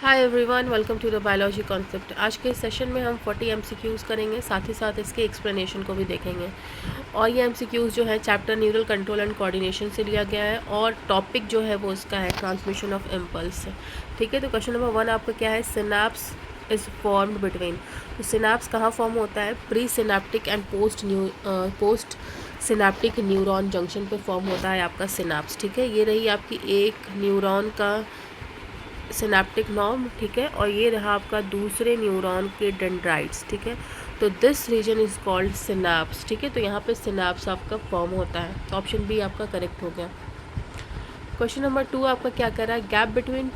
Hi everyone, welcome to the biology concept. आज के session में हम 40 एमसीक्यूज़ करेंगे, साथ ही साथ इसके एक्सप्लेनेशन को भी देखेंगे। और ये एमसीक्यूज़ जो है chapter neural control and coordination से लिया गया है और टॉपिक जो है वो उसका है ट्रांसमिशन ऑफ इम्पल्स से। ठीक है, तो क्वेश्चन नंबर 1 आपका क्या है? Synapse is formed between. तो सिनाप्स कहाँ फॉर्म होता है? Pre synaptic and post synaptic neuron junction पे फॉर्म होता है आपका सिनाप्स। ठीक है, ये रही आपकी एक न्यूरॉन का सिनेप्टिक नॉब, ठीक है, और ये रहा आपका दूसरे न्यूरॉन के डेंड्राइट्स। ठीक है, तो this region is called synapse. ठीक है, तो यहाँ पे सिनाप्स आपका फॉर्म होता है, तो ऑप्शन बी आपका करेक्ट हो गया। क्वेश्चन नंबर 2 आपका क्या कर रहा है? Gap between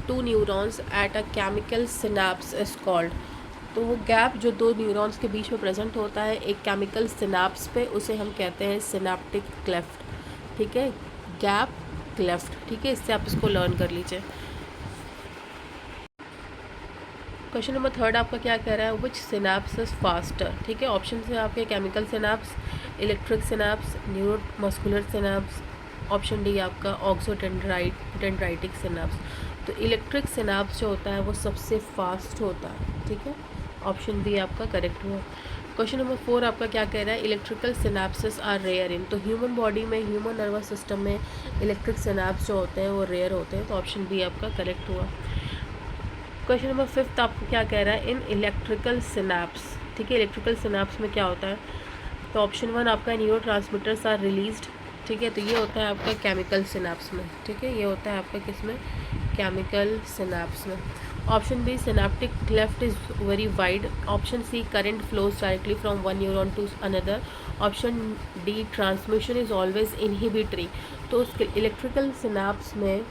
two neurons at a chemical synapse is called. तो वो गैप जो दो न्यूरॉन्स के बीच में प्रेजेंट होता है एक केमिकल सिनाप्स पे, उसे हम कहते हैं सिनेप्टिक क्लेफ्ट। ठीक है, गैप क्लेफ्ट। ठीक है, इससे आप इसको लर्न कर लीजिए। क्वेश्चन नंबर 3 आपका क्या कह रहा है? विच सिनेप्स इज फास्टर। ठीक है, ऑप्शन है आपके chemical synapse, electric synapse, neuro muscular synapse. Option D आपका डेंड्राइटिक सिनेप्स। तो इलेक्ट्रिक सिनेप्स जो होता है वो सबसे फास्ट होता है। ठीक है, ऑप्शन बी आपका करेक्ट हुआ। क्वेश्चन नंबर 4 आपका क्या कह रहा है? Electrical synapses are rare in. तो ह्यूमन बॉडी में, ह्यूमन नर्वस सिस्टम में इलेक्ट्रिक सिनेप्स जो होते हैं वो रेयर होते हैं, तो ऑप्शन बी आपका करेक्ट हुआ। क्वेश्चन नंबर 5 आपको क्या कह रहा है? In electrical synapse. ठीक है, इलेक्ट्रिकल सिनेप्स में क्या होता है? तो ऑप्शन 1 आपका न्यूरो ट्रांसमीटर्स आर रिलीज्ड। ठीक है, तो ये होता है आपका केमिकल सिनेप्स में। ठीक है, ये होता है आपका किस में? केमिकल सिनेप्स में। Option B synaptic cleft is very wide. Option C current flows directly from one neuron to another. Option D transmission is always inhibitory. तो उस इलेक्ट्रिकल सिनेप्स में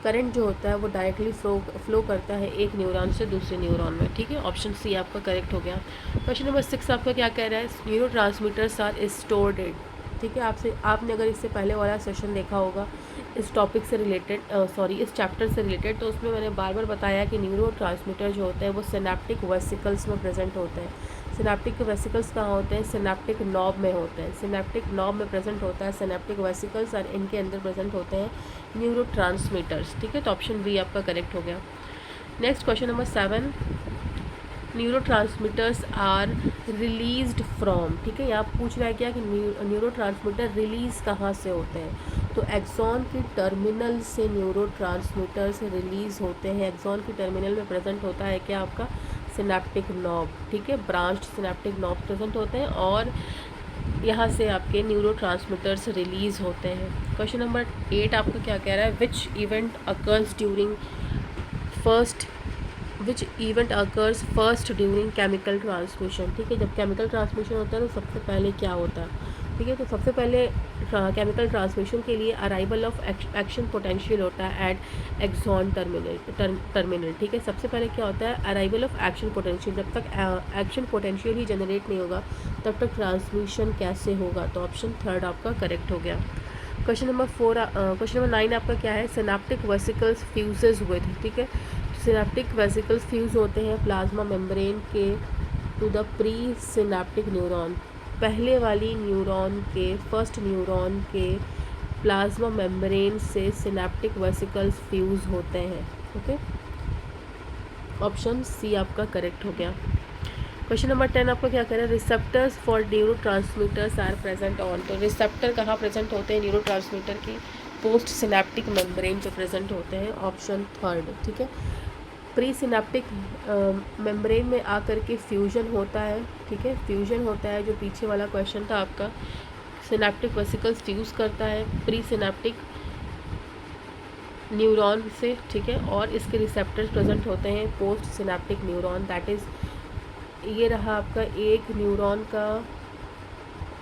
करंट जो होता है वो डायरेक्टली फ्लो करता है एक न्यूरॉन से दूसरे न्यूरॉन में। ठीक है, ऑप्शन सी आपका करेक्ट हो गया। क्वेश्चन नंबर 6 आपका क्या कह रहा है? Neurotransmitters are stored. ठीक है, आपने अगर इससे पहले वाला सेशन देखा होगा इस टॉपिक से रिलेटेड, इस चैप्टर से रिलेटेड, तो उसमें मैंने बार बार बताया कि न्यूरो ट्रांसमीटर जो होते हैं वो सिनेप्टिक वेसिकल्स में प्रेजेंट होते हैं। सिनेप्टिक वेसिकल्स कहाँ होते हैं? सिनेप्टिक नॉब में होते हैं। सिनेप्टिक नॉब में प्रेजेंट होता है सिनेप्टिक वेसिकल्स और इनके अंदर प्रेजेंट होते हैं न्यूरो ट्रांसमीटर्स। ठीक है, तो ऑप्शन बी आपका करेक्ट हो गया। Next question number 7, neurotransmitters are released from. ठीक है, यहाँ पूछ रहा है क्या कि न्यूरो ट्रांसमीटर रिलीज़ कहाँ से होते हैं? तो एक्सॉन की टर्मिनल से न्यूरो ट्रांसमीटर्स रिलीज़ होते हैं। एक्सॉन की टर्मिनल में प्रेजेंट होता है क्या? आपका सिनेप्टिक नॉब। ठीक है, ब्रांच्ड सिनेप्टिक नॉब प्रेजेंट होते हैं और यहाँ से आपके न्यूरो ट्रांसमीटर्स रिलीज़ होते हैं। क्वेश्चन नंबर 8 आपका क्या कह रहा है? Which event occurs first during chemical transmission. ठीक है, जब केमिकल ट्रांसमिशन होता है तो सबसे पहले क्या होता है? ठीक है, तो सबसे पहले केमिकल ट्रांसमिशन के लिए अराइवल ऑफ एक्शन पोटेंशियल होता है एट एक्सॉन टर्मिनल। ठीक है, सबसे पहले क्या होता है? Arrival of action potential. जब तक एक्शन पोटेंशियल ही जनरेट नहीं होगा तब तक ट्रांसमिशन कैसे होगा? तो ऑप्शन 3 आपका करेक्ट हो गया। क्वेश्चन नंबर 9 आपका क्या है? Synaptic vesicles fuses with. ठीक है, सिनेप्टिक वेसिकल्स फ्यूज़ होते हैं प्लाज्मा मेम्ब्रेन के to the presynaptic neuron. पहले वाली न्यूरॉन के, फर्स्ट न्यूरॉन के प्लाज्मा मेम्ब्रेन से सिनेप्टिक वेसिकल्स फ्यूज़ होते हैं। ओके, ऑप्शन सी आपका करेक्ट हो गया। क्वेश्चन नंबर 10 आपका क्या कह रहा है? Receptors for neurotransmitters are present on. तो रिसेप्टर कहाँ प्रेजेंट होते हैं न्यूरो ट्रांसमीटर की? पोस्ट सिनेप्टिक मेम्ब्रेन पे प्रेजेंट होते हैं, ऑप्शन 3। ठीक है, प्री सिनेप्टिक मेम्ब्रेन में आकर के फ्यूजन होता है। ठीक है, फ्यूजन होता है, जो पीछे वाला क्वेश्चन था आपका, सिनेप्टिक वेसिकल्स फ्यूज़ करता है प्री सिनेप्टिक न्यूरॉन से। ठीक है, और इसके रिसेप्टर्स प्रेजेंट होते हैं post synaptic neuron. That is ये रहा आपका एक न्यूरॉन का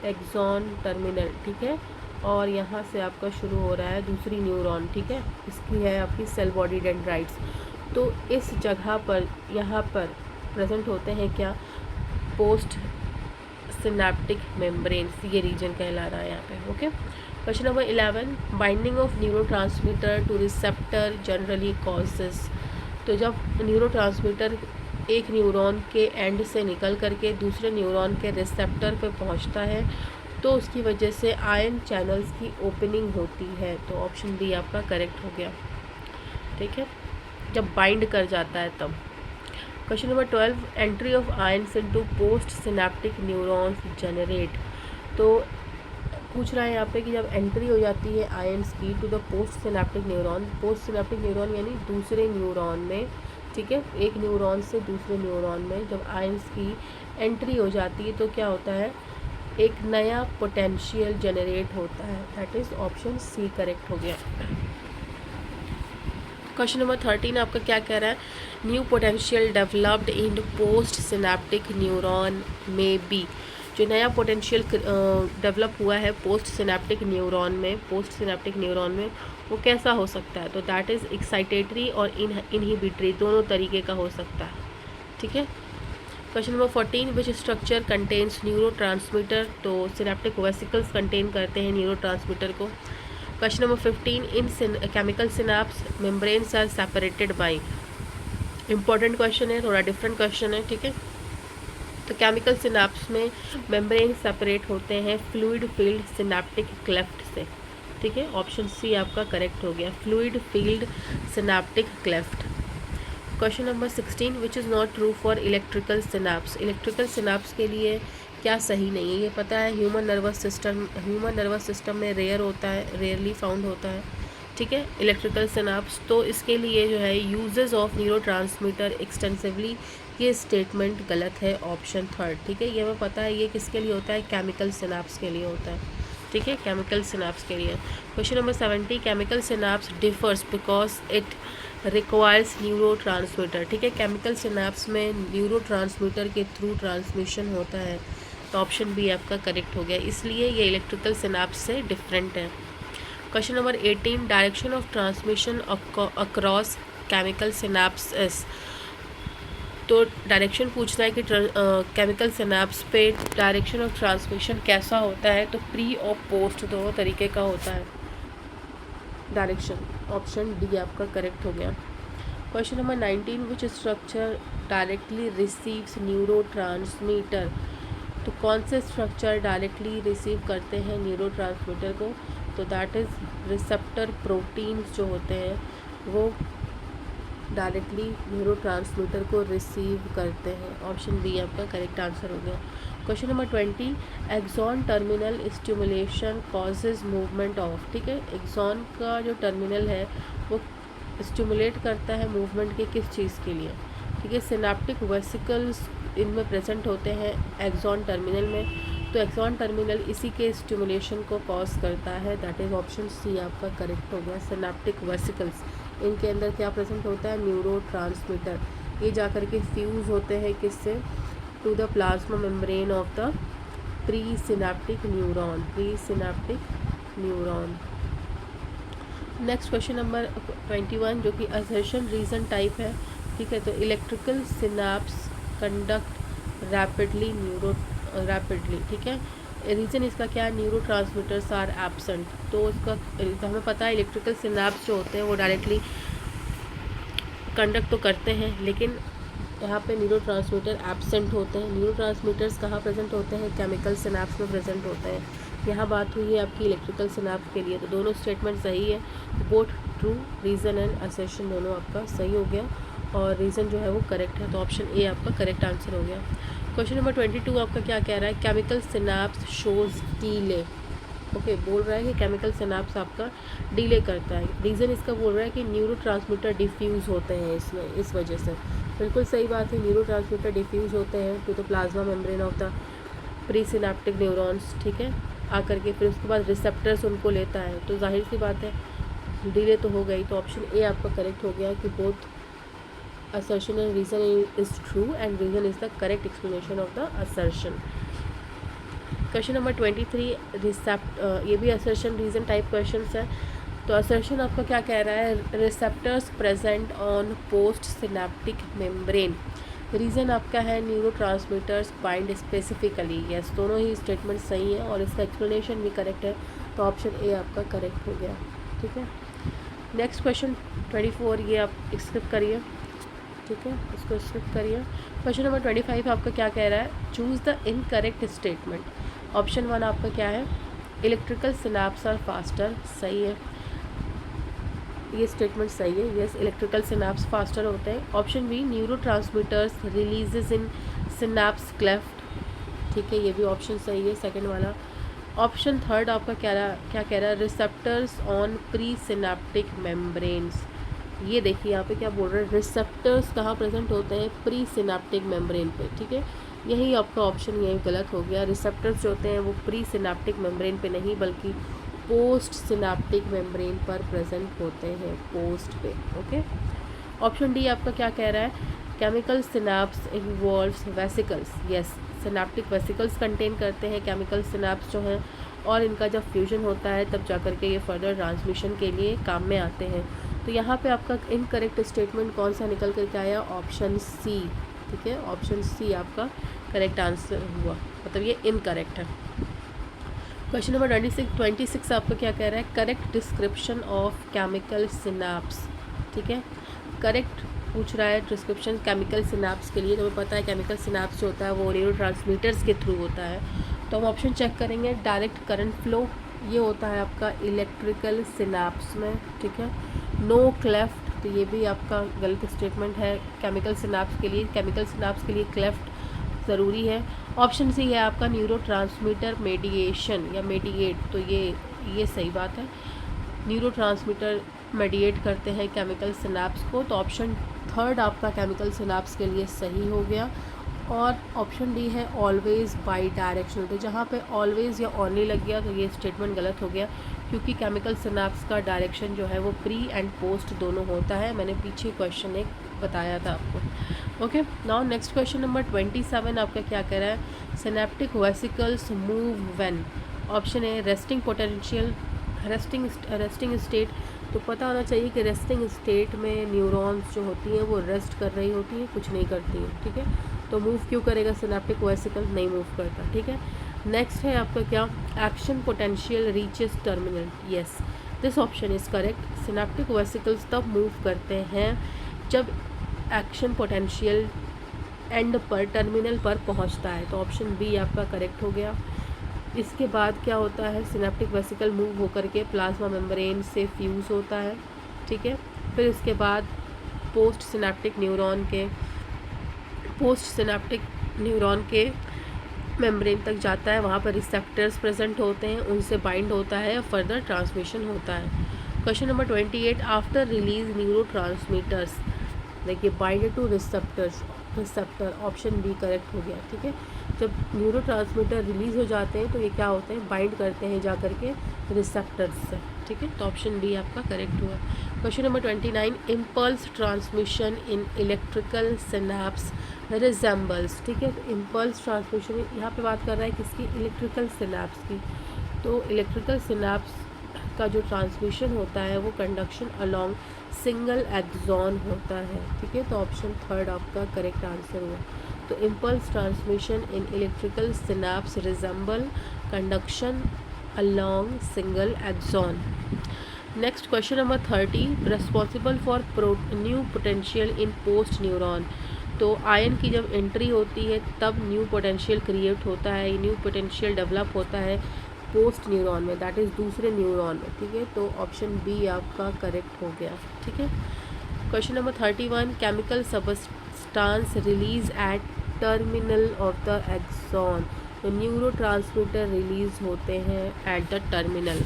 एक्सॉन टर्मिनल। ठीक है, और यहाँ से आपका शुरू हो रहा है दूसरी न्यूरॉन। ठीक है, इसकी है आपकी सेल बॉडी डेंड्राइट्स। तो इस जगह पर यहाँ पर प्रेजेंट होते हैं क्या? पोस्ट सिनेप्टिक मेम्ब्रेन्स, ये रीजन कहला रहा है यहाँ पे। Okay, question number 11, binding of neuro transmitter two receptor generally causes. तो जब न्यूरो ट्रांसमीटर एक न्यूरॉन के एंड से निकल करके दूसरे न्यूरॉन के रिसेप्टर पे पहुंचता है तो उसकी वजह से आयन चैनल्स की ओपनिंग होती है। तो ऑप्शन बी आपका करेक्ट हो गया। ठीक है, जब बाइंड कर जाता है तब। Question number 12, entry of ions into post synaptic neurons generate. तो पूछ रहा है यहाँ पे कि जब एंट्री हो जाती है आयंस की to the postsynaptic neuron, postsynaptic neuron यानी दूसरे न्यूरॉन में, ठीक है, एक न्यूरॉन से दूसरे न्यूरॉन में जब आयंस की एंट्री हो जाती है तो क्या होता है, एक नया पोटेंशियल जनरेट होता है। That is option C correct हो गया। क्वेश्चन नंबर 13 आपका क्या कह रहा है, new potential developed in post synaptic neuron में बी। जो नया पोटेंशियल डेवलप हुआ है पोस्ट सिनेप्टिक न्यूरॉन में, पोस्ट सिनेप्टिक न्यूरॉन में, वो कैसा हो सकता है, तो दैट इज़ एक्साइटेटरी और इनहिबिटरी, दोनों तरीके का हो सकता है, ठीक है। Question number 14, which structure contains neuro transmitter. तो सिनेप्टिक वेसिकल्स कंटेन करते हैं न्यूरो ट्रांसमीटर को। Question number 15, in chemical synapse membranes are separated by. Important question है, थोड़ा डिफरेंट क्वेश्चन है, ठीक है। तो केमिकल सिनेप्स में मेम्ब्रेन सेपरेट होते हैं फ्लूइड फील्ड सिनेप्टिक क्लेफ्ट से, ठीक है। ऑप्शन सी आपका करेक्ट हो गया, fluid field synaptic cleft. Question number 16, which is not true for electrical synapse. Electrical synapse के लिए क्या सही नहीं है, ये पता है ह्यूमन नर्वस सिस्टम में रेयर होता है, रेयरली फाउंड होता है, ठीक है, इलेक्ट्रिकल सिनेप्स। तो इसके लिए जो है uses of neuro transmitter extensively, ये स्टेटमेंट गलत है, ऑप्शन थर्ड, ठीक है। ये हमें पता है ये किसके लिए होता है, केमिकल सिनेप्स के लिए होता है, ठीक है, केमिकल सिनेप्स के लिए। Question number 70, chemical synapse differs because it requires neuro transmitter, ठीक है। केमिकल सिनेप्स में न्यूरो ट्रांसमीटर के थ्रू ट्रांसमिशन होता है, तो ऑप्शन बी आपका करेक्ट हो गया, इसलिए ये इलेक्ट्रिकल सिनेप्स से डिफरेंट है। Question number 18, direction of transmission across chemical synapse. तो डायरेक्शन पूछना है कि केमिकल सिनेप्स पे डायरेक्शन ऑफ ट्रांसमिशन कैसा होता है, तो प्री और पोस्ट दोनों तरीके का होता है डायरेक्शन। ऑप्शन डी आपका करेक्ट हो गया। Question number 19, which structure directly receives neuro transmitter. तो कौन से स्ट्रक्चर डायरेक्टली रिसीव करते हैं न्यूरो ट्रांसमीटर को, तो दैट इज़ रिसेप्टर प्रोटीन्स जो होते हैं वो डायरेक्टली न्यूरो ट्रांसमीटर को रिसीव करते हैं। ऑप्शन बी आपका करेक्ट आंसर हो गया। Question number 20, axon terminal stimulation causes movement of, ठीक है। एक्सॉन का जो टर्मिनल है वो स्टिमुलेट करता है मूवमेंट के किस चीज़ के लिए, ठीक है, सिनेप्टिक वेसिकल्स इनमें प्रेजेंट होते हैं एक्सॉन टर्मिनल में, तो एक्सॉन टर्मिनल इसी के स्टिमुलेशन को कॉज करता है, दैट इज़ ऑप्शन सी आपका करेक्ट हो गया। सिनेप्टिक वेसिकल्स, इनके अंदर क्या प्रेजेंट होता है, न्यूरो ट्रांसमीटर, ये जाकर के फ्यूज़ होते हैं किससे, to the plasma membrane of the presynaptic neuron. Next question number 21, जो कि असर्शन रीजन टाइप है, ठीक है। तो इलेक्ट्रिकल सिनेप्स कंडक्ट रैपिडली, ठीक है। रीज़न इसका क्या है, न्यूरो ट्रांसमीटर्स आर एब्सेंट। तो इसका हमें पता है इलेक्ट्रिकल सिनेप्स जो होते हैं वो डायरेक्टली कंडक्ट तो करते हैं, लेकिन यहाँ पे न्यूरो ट्रांसमीटर एब्सेंट होते हैं। न्यूरो ट्रांसमीटर्स कहाँ प्रेजेंट होते हैं, केमिकल सिनेप्स में प्रेजेंट होते हैं। यहाँ बात हुई है आपकी इलेक्ट्रिकल सिनेप्स के लिए, तो दोनों स्टेटमेंट सही है, both true, reason and assertion दोनों आपका सही हो गया और रीज़न जो है वो करेक्ट है, तो ऑप्शन ए आपका करेक्ट आंसर हो गया। क्वेश्चन नंबर 22 आपका क्या कह रहा है, chemical synapse shows delay. Okay, बोल रहा है कि केमिकल सिनेप्स आपका डीले करता है। रीज़न इसका बोल रहा है कि न्यूरो ट्रांसमीटर डिफ्यूज़ होते हैं इसमें, इस वजह से। बिल्कुल सही बात है, न्यूरो ट्रांसमीटर डिफ्यूज़ होते हैं to the plasma membrane of the presynaptic neurons, ठीक है, आकर के फिर उसके बाद रिसेप्टर्स उनको लेता है, तो जाहिर सी बात है डिले तो हो गई, तो ऑप्शन ए आपका करेक्ट हो गया कि both assertion and reason is true and reason is the correct explanation of the assertion. Question number 23, ये भी assertion reason टाइप क्वेश्चंस है। तो assertion आपका क्या कह रहा है, receptors present on post synaptic membrane. Reason आपका है neuro transmitters bind specifically. Yes, दोनों ही स्टेटमेंट सही है और इसका एक्सप्लेनेशन भी करेक्ट है, तो ऑप्शन ए आपका करेक्ट हो गया, ठीक है। नेक्स्ट क्वेश्चन 24, ये आप स्किप करिए, ठीक है, इसको स्किप करिए। क्वेश्चन नंबर 25 आपका क्या कह रहा है, choose the incorrect statement. Option 1 आपका क्या है, इलेक्ट्रिकल सिनेप्स आर फास्टर, सही है। ये स्टेटमेंट सही है, यस इलेक्ट्रिकल सिनाप्स फास्टर होते हैं। Option B neurotransmitters releases in synapse cleft, ठीक है, ये भी ऑप्शन सही है सेकंड वाला। ऑप्शन थर्ड आपका क्या कह रहा है, receptors on pre synaptic membranes. ये देखिए यहाँ पे क्या बोल रहे हैं, रिसेप्टर्स कहाँ प्रेजेंट होते हैं, प्री सिनेप्टिक मेम्ब्रेन पे, ठीक है, यही आपका ऑप्शन यही गलत हो गया। रिसेप्टर्स जो होते हैं वो प्री सिनेप्टिक मेम्ब्रेन पे नहीं बल्कि पोस्ट सिनेप्टिक मेम्ब्रेन पर प्रेजेंट होते हैं, पोस्ट पे, ओके। ऑप्शन डी आपका क्या कह रहा है, chemical synapse involves vesicles, yes synaptic vesicles contain करते हैं केमिकल सिनाप्स जो हैं, और इनका जब फ्यूजन होता है तब जा कर के ये फर्दर ट्रांसमिशन के लिए काम में आते हैं। तो यहाँ पे आपका इनकरेक्ट स्टेटमेंट कौन सा निकल करके आया, ऑप्शन सी, ठीक है, ऑप्शन सी आपका करेक्ट आंसर हुआ, मतलब ये इनकरेक्ट है। क्वेश्चन नंबर 26 आपका क्या कह रहा है, correct description of chemical synapse, ठीक है, करेक्ट पूछ रहा है डिस्क्रिप्शन केमिकल सिनाप्स के लिए। तो हमें पता है केमिकल सिनाप्स जो होता है वो न्यूरो ट्रांसमीटर्स के थ्रू होता है, तो हम ऑप्शन चेक करेंगे। डायरेक्ट करंट फ्लो ये होता है आपका इलेक्ट्रिकल सिनाप्स में, ठीक है। नो क्लेफ्ट, तो ये भी आपका गलत स्टेटमेंट है केमिकल सिनाप्स के लिए, केमिकल सिनाप्स के लिए क्लेफ्ट ज़रूरी है। ऑप्शन सी है आपका न्यूरो ट्रांसमीटर मेडिएशन या मेडिएट, तो ये सही बात है, न्यूरो ट्रांसमीटर मेडिएट करते हैं केमिकल सिनाप्स को, तो ऑप्शन थर्ड आपका केमिकल सिनाप्स के लिए सही हो गया। और ऑप्शन डी है ऑलवेज बाई डायरेक्शनल, तो जहाँ पे ऑलवेज या ओनली लग गया तो ये स्टेटमेंट गलत हो गया, क्योंकि केमिकल सिनाप्स का डायरेक्शन जो है वो प्री एंड पोस्ट दोनों होता है, मैंने पीछे क्वेश्चन एक बताया था आपको, okay. Now next question number 27 आपका क्या कह रहा है, synaptic vesicles move when. Option A resting potential, resting state, तो पता होना चाहिए कि रेस्टिंग स्टेट में न्यूरॉन्स जो होती हैं वो रेस्ट कर रही होती हैं, कुछ नहीं करती हैं, ठीक है, तो मूव क्यों करेगा सिनेप्टिक वेसिकल, नहीं मूव करता, ठीक है। नेक्स्ट है आपका क्या, action potential reaches terminal, yes this option is correct. Synaptic vesicles तब मूव करते हैं जब एक्शन पोटेंशियल एंड पर, टर्मिनल पर पहुंचता है, तो ऑप्शन बी आपका करेक्ट हो गया। इसके बाद क्या होता है, सिनेप्टिक वेसिकल मूव होकर के प्लाज्मा मेम्ब्रेन से फ्यूज़ होता है, ठीक है, फिर उसके बाद पोस्ट सिनेप्टिक न्यूरॉन के मेम्ब्रेन तक जाता है, वहाँ पर रिसेप्टर्स प्रेजेंट होते हैं, उनसे बाइंड होता है, फर्दर ट्रांसमिशन होता है। Question number 28, after release neurotransmitters, देखिए bind to receptor, option B correct हो गया, ठीक है, जब न्यूरो ट्रांसमीटर रिलीज़ हो जाते हैं तो ये क्या होते हैं, बाइंड करते हैं जा करके रिसेप्टर्स से, ठीक है, तो ऑप्शन बी आपका करेक्ट हुआ। Question number 29, impulse transmission in electrical synapse resembles, ठीक है, तो इम्पल्स ट्रांसमिशन यहाँ पे बात कर रहा है किसकी, इलेक्ट्रिकल सिनेप्स की, तो इलेक्ट्रिकल सिनेप्स का जो ट्रांसमिशन होता है वो कंडक्शन अलोंग सिंगल एक्सॉन होता है, ठीक है, तो ऑप्शन थर्ड आपका करेक्ट आंसर हुआ। तो impulse transmission in electrical synapse resemble conduction along single axon. Next question number 30, responsible for new potential in post neuron, तो आयन की जब एंट्री होती है तब न्यू पोटेंशियल क्रिएट होता है, न्यू पोटेंशियल डेवलप होता है पोस्ट न्यूरॉन में, दैट इज़ दूसरे न्यूरॉन में, ठीक है, तो ऑप्शन बी आपका करेक्ट हो गया, ठीक है। Question number 31, chemical substance release at terminal of the axon, तो न्यूरो ट्रांसमीटर रिलीज होते हैं at the terminal.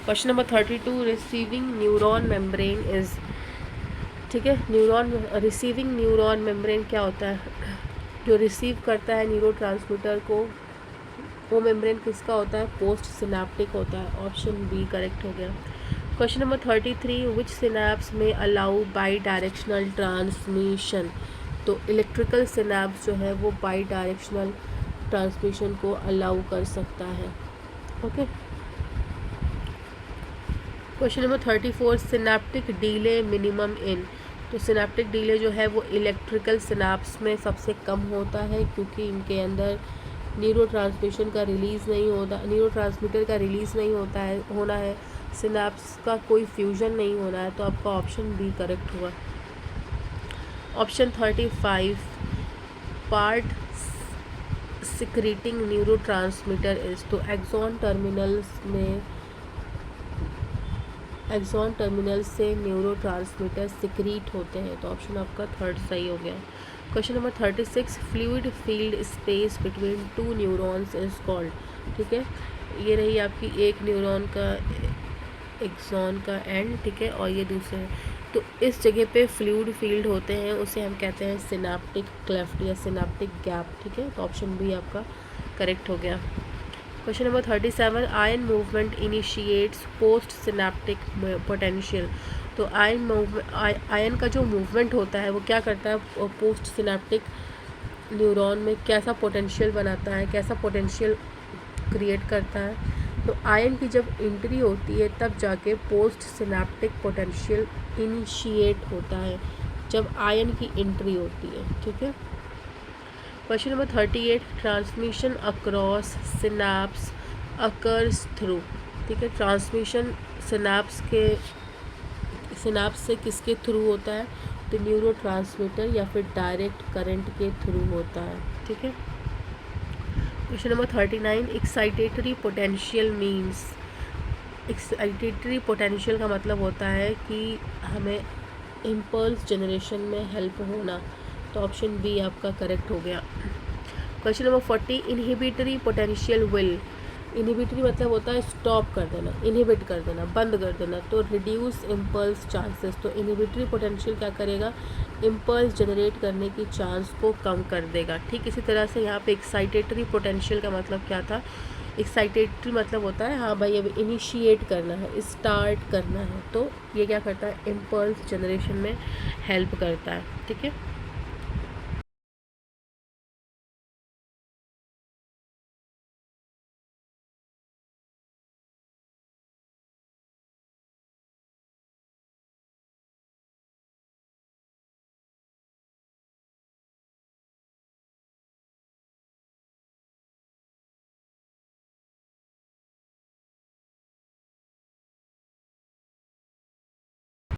Question number 32, receiving neuron membrane is, ठीक है, रिसीविंग न्यूरॉन मेम्ब्रेन क्या होता है, जो रिसीव करता है न्यूरो ट्रांसमीटर को, वो मेम्ब्रेन किसका होता है, पोस्ट सिनेप्टिक होता है, ऑप्शन बी करेक्ट हो गया। क्वेश्चन नंबर 33, विच सिनेप्स में अलाउ बाई डायरेक्शनल ट्रांसमिशन, तो इलेक्ट्रिकल सिनेप्स जो है वो बाई डायरेक्शनल ट्रांसमिशन को अलाउ कर सकता है, okay. Question number 34, synaptic delay minimum in, तो सिनेप्टिक डिले जो है वो इलेक्ट्रिकल सिनेप्स में सबसे कम होता है, क्योंकि इनके अंदर न्यूरो ट्रांसमिशन का रिलीज़ नहीं होता, न्यूरो ट्रांसमीटर का रिलीज़ नहीं होना है, सिनेप्स का कोई फ्यूजन नहीं होना है, तो आपका ऑप्शन बी करेक्ट हुआ। Option 35, part secreting neuro transmitter is, तो एक्सॉन टर्मिनल्स में एक्सॉन टर्मिनल से न्यूरोट्रांसमीटर सिक्रीट होते हैं, तो ऑप्शन आपका थर्ड सही हो गया। Question number 36, fluid field space between two neurons is called, ठीक है, ये रही आपकी एक न्यूरॉन का एक्सॉन का एंड, ठीक है, और ये दूसरे है, तो इस जगह पे फ्लूइड फील्ड होते हैं, उसे हम कहते हैं सिनेप्टिक क्लेफ्ट या सिनेप्टिक गैप, ठीक है, तो ऑप्शन बी आपका करेक्ट हो गया। Question number 37, ion movement initiates post synaptic potential, तो आयन का जो मूवमेंट होता है वो क्या करता है, पोस्ट सिनेप्टिक न्यूरॉन में कैसा पोटेंशियल बनाता है, कैसा पोटेंशियल क्रिएट करता है, तो आयन की जब एंट्री होती है तब जाके पोस्ट सिनेप्टिक पोटेंशियल इनिशिएट होता है, जब आयन की एंट्री होती है, ठीक है। Question number 38, transmission across synapse occurs through, ठीक है, ट्रांसमिशन सिनेप्स से किसके थ्रू होता है, तो न्यूरोट्रांसमीटर या फिर डायरेक्ट करंट के थ्रू होता है, ठीक है। Question number 39, excitatory potential means, excitatory potential का मतलब होता है कि हमें इम्पल्स जनरेशन में हेल्प होना, तो ऑप्शन बी आपका करेक्ट हो गया। Question number 40, inhibitory potential will, inhibitory मतलब होता है स्टॉप कर देना, इनहिबिट कर देना, बंद कर देना, तो रिड्यूस इम्पल्स चांसेस, तो इनहिबिटरी पोटेंशियल क्या करेगा, इम्पल्स जनरेट करने की चांस को कम कर देगा, ठीक। इसी तरह से यहाँ पे एक्साइटेटरी पोटेंशियल का मतलब क्या था, एक्साइटेटरी मतलब होता है हाँ भाई अब इनिशिएट करना है, स्टार्ट करना है, तो ये क्या करता है, इम्पल्स जनरेशन में हेल्प करता है, ठीक है।